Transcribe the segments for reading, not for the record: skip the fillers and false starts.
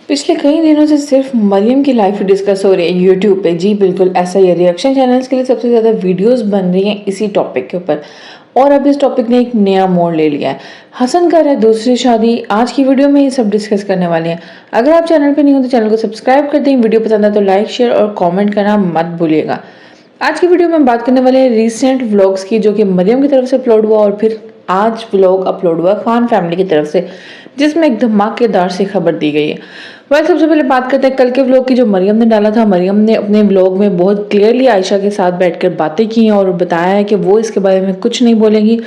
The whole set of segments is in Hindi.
पिछले कई दिनों से सिर्फ मरियम की लाइफ डिस्कस हो रही है यूट्यूब पे। जी बिल्कुल ऐसा ही है। रिएक्शन चैनल्स के लिए सबसे ज़्यादा वीडियोस बन रही हैं इसी टॉपिक के ऊपर। और अब इस टॉपिक ने एक नया मोड़ ले लिया है। हसन कर रहा है दूसरी शादी। आज की वीडियो में ये सब डिस्कस करने वाले हैं। अगर आप चैनल पे नहीं हो तो चैनल को सब्सक्राइब कर दें। वीडियो पसंद है तो लाइक शेयर और कॉमेंट करना मत भूलिएगा। आज की वीडियो में बात करने वाले हैं रिसेंट व्लॉग्स की, जो कि मरियम की तरफ से अपलोड हुआ और फिर आज व्लॉग अपलोड हुआ खान फैमिली की तरफ से, जिसमें एक धमाकेदार सी खबर दी गई है। वह सबसे पहले बात करते हैं कल के व्लॉग की, जो मरियम ने डाला था। मरियम ने अपने व्लॉग में बहुत क्लियरली आयशा के साथ बैठकर बातें की हैं और बताया है कि वो इसके बारे में कुछ नहीं बोलेंगी।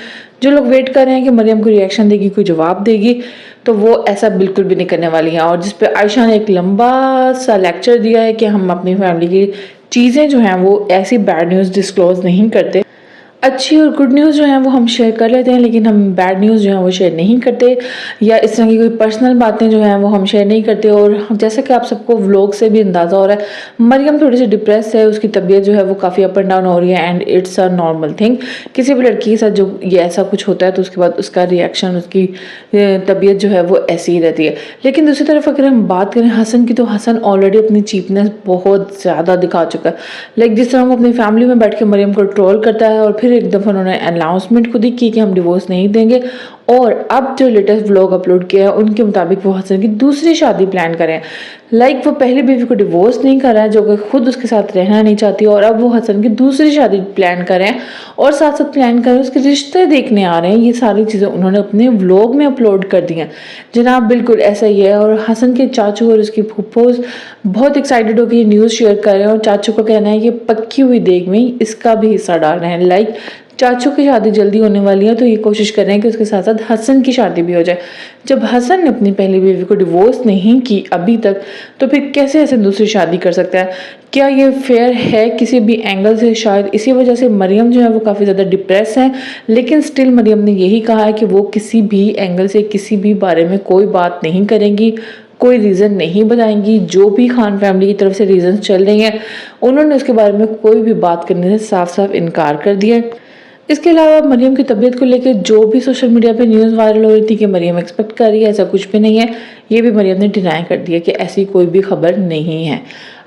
जो लोग वेट कर रहे हैं कि मरियम कोई रिएक्शन देगी, कोई जवाब देगी, तो वो ऐसा बिल्कुल भी नहीं करने वाली हैं। और जिस पे आयशा ने एक लंबा सा लेक्चर दिया है कि हम अपनी फैमिली की चीज़ें जो हैं वो ऐसी बैड न्यूज़ डिस्क्लोज नहीं करते। अच्छी और गुड न्यूज़ जो है वो हम शेयर कर लेते हैं, लेकिन हम बैड न्यूज़ जो है वो शेयर नहीं करते, या इस तरह की कोई पर्सनल बातें जो हैं वो हम शेयर नहीं करते। और जैसा कि आप सबको व्लॉग से भी अंदाज़ा हो रहा है, मरियम थोड़ी सी डिप्रेस है। उसकी तबीयत जो है वो काफ़ी अप एंड डाउन हो रही है, and it's a normal thing. किसी भी लड़की के साथ जो ये ऐसा कुछ होता है तो उसके बाद उसका रिएक्शन, उसकी तबीयत जो है वो ऐसी ही रहती है। लेकिन दूसरी तरफ अगर हम बात करें हसन की, तो हसन ऑलरेडी अपनी चीपनेस बहुत ज़्यादा दिखा चुका है। लाइक जिस तरह वो अपनी फैमिली में बैठ के मरियम को ट्रोल करता है, और फिर एक दफ़ा उन्होंने अनाउंसमेंट खुद ही की कि हम डिवोर्स नहीं देंगे। और अब जो लेटेस्ट व्लॉग अपलोड किया है उनके मुताबिक वो हसन की दूसरी शादी प्लान करें। लाइक वो पहली बीवी को डिवोर्स नहीं कर रहा है, जो कि खुद उसके साथ रहना नहीं चाहती, और अब वो हसन की दूसरी शादी प्लान करें और साथ साथ प्लान करें उसके रिश्ते देखने आ रहे हैं। ये सारी चीज़ें उन्होंने अपने व्लॉग में अपलोड कर दी हैं। जनाब बिल्कुल ऐसा ही है। और हसन के चाचू और उसकी फूफोज बहुत एक्साइटेड होकर ये न्यूज़ शेयर कर रहे हैं, और चाचू का कहना है कि पक्की हुई देग में इसका भी हिस्सा डाल रहे हैं। लाइक चाचू की शादी जल्दी होने वाली है, तो ये कोशिश कर रहे हैं कि उसके साथ साथ हसन की शादी भी हो जाए। जब हसन ने अपनी पहली बीवी को डिवोर्स नहीं की अभी तक, तो फिर कैसे हसन दूसरी शादी कर सकता है? क्या ये फेयर है किसी भी एंगल से? शायद इसी वजह से मरियम जो है वो काफ़ी ज़्यादा डिप्रेस है। लेकिन स्टिल मरियम ने यही कहा है कि वो किसी भी एंगल से किसी भी बारे में कोई बात नहीं करेंगी, कोई रीज़न नहीं बताएंगी। जो भी खान फैमिली की तरफ से रीज़न चल रही हैं, उन्होंने उसके बारे में कोई भी बात करने से साफ साफ इनकार कर दिया है। इसके अलावा मरियम की तबीयत को लेकर जो भी सोशल मीडिया पे न्यूज़ वायरल हो रही थी कि मरियम एक्सपेक्ट कर रही है, ऐसा कुछ भी नहीं है। ये भी मरियम ने डिनाई कर दिया कि ऐसी कोई भी खबर नहीं है।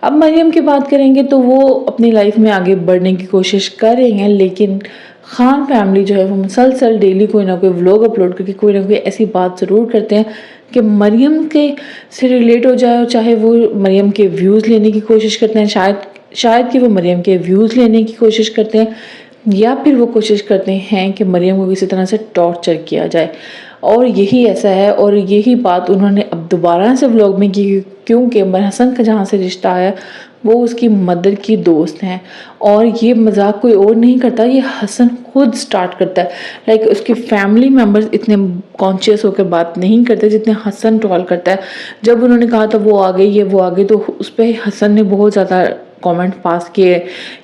अब मरियम की बात करेंगे तो वो अपनी लाइफ में आगे बढ़ने की कोशिश कर रही हैं, लेकिन खान फैमिली जो है वो मुसलसल डेली कोई ना कोई व्लॉग अपलोड करके कोई ना कोई ऐसी बात ज़रूर करते हैं कि मरियम के से रिलेट हो जाए। और चाहे वो मरियम के व्यूज़ लेने की कोशिश करते हैं, शायद कि वो मरियम के व्यूज़ लेने की कोशिश करते हैं, या फिर वो कोशिश करते हैं कि मरियम को किसी तरह से टॉर्चर किया जाए। और यही ऐसा है, और यही बात उन्होंने अब दोबारा से व्लॉग में की, क्योंकि हसन का जहाँ से रिश्ता आया वो उसकी मदर की दोस्त हैं। और ये मजाक कोई और नहीं करता, ये हसन खुद स्टार्ट करता है। लाइक उसकी फैमिली मेम्बर्स इतने कॉन्शियस होकर बात नहीं करते जितने हसन ट्रोल करता है। जब उन्होंने कहा था वो आ गई है वो आ गई, तो उस पर हसन ने बहुत ज़्यादा कमेंट पास किए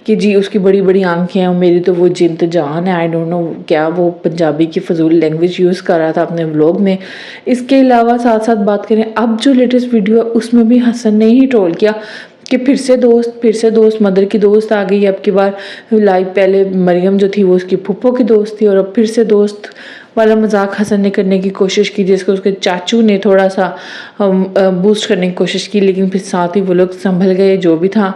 कि जी उसकी बड़ी बड़ी आंखें हैं, मेरी तो वो जिंद जान है। आई डोंट नो क्या वो पंजाबी की फजूल लैंग्वेज यूज़ कर रहा था अपने व्लॉग में। इसके अलावा साथ साथ बात करें अब जो लेटेस्ट वीडियो है उसमें भी हसन ने ही ट्रोल किया कि फिर से दोस्त मदर की दोस्त आ गई। अब की बार लाइव पहले मरियम जो थी वो उसकी फूफो की दोस्त थी, और अब फिर से दोस्त वाला मजाक हसन ने करने की कोशिश की, जिसको उसके चाचू ने थोड़ा सा बूस्ट करने की कोशिश की, लेकिन फिर साथ ही वो लोग संभल गए। जो भी था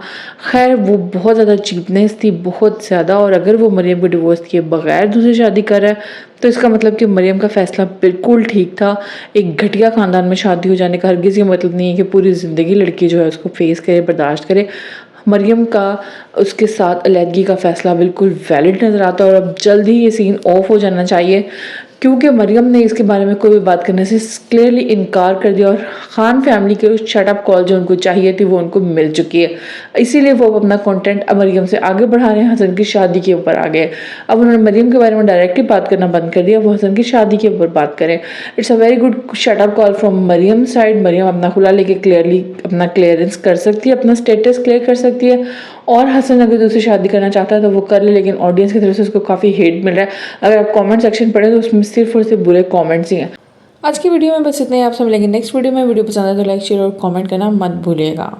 खैर, वो बहुत ज़्यादा चीपनेस थी, बहुत ज़्यादा। और अगर वो मरियम को डिवोर्स किए बगैर दूसरी शादी कर रहा है तो इसका मतलब कि मरियम का फैसला बिल्कुल ठीक था। एक घटिया ख़ानदान में शादी हो जाने का हरगिज़ ये मतलब नहीं है कि पूरी ज़िंदगी लड़की जो है उसको फेस करे, बर्दाश्त करे। मरियम का उसके साथ अलहदगी का फ़ैसला बिल्कुल वैलिड नज़र आता है, और अब जल्द ही ये सीन ऑफ हो जाना चाहिए, क्योंकि मरियम ने इसके बारे में कोई भी बात करने से क्लियरली इनकार कर दिया। और खान फैमिली के शट अप कॉल जो उनको चाहिए थी वो उनको मिल चुकी है। इसीलिए वो अपना कंटेंट मरियम से आगे बढ़ा रहे हैं, हसन की शादी के ऊपर आ गए। अब उन्होंने मरियम के बारे में डायरेक्टली बात करना बंद कर दिया, वो हसन की शादी के ऊपर बात करें। It's a very good shut up call from Mariam side. Mariam अपना खुला लेके क्लियरली अपना क्लियरेंस कर सकती है, अपना स्टेटस क्लियर कर सकती है। और हसन अगर दूसरी शादी करना चाहता है तो वो कर ले, लेकिन ऑडियंस की तरफ से उसको काफ़ी हेट मिल रहा है। अगर आप कमेंट सेक्शन पढ़ें तो उसमें सिर्फ और सिर्फ बुरे कमेंट्स ही हैं। आज की वीडियो में बस इतना ही। आपसे मिलेंगे नेक्स्ट वीडियो में। वीडियो पसंद आए तो लाइक शेयर और कमेंट करना मत भूलिएगा।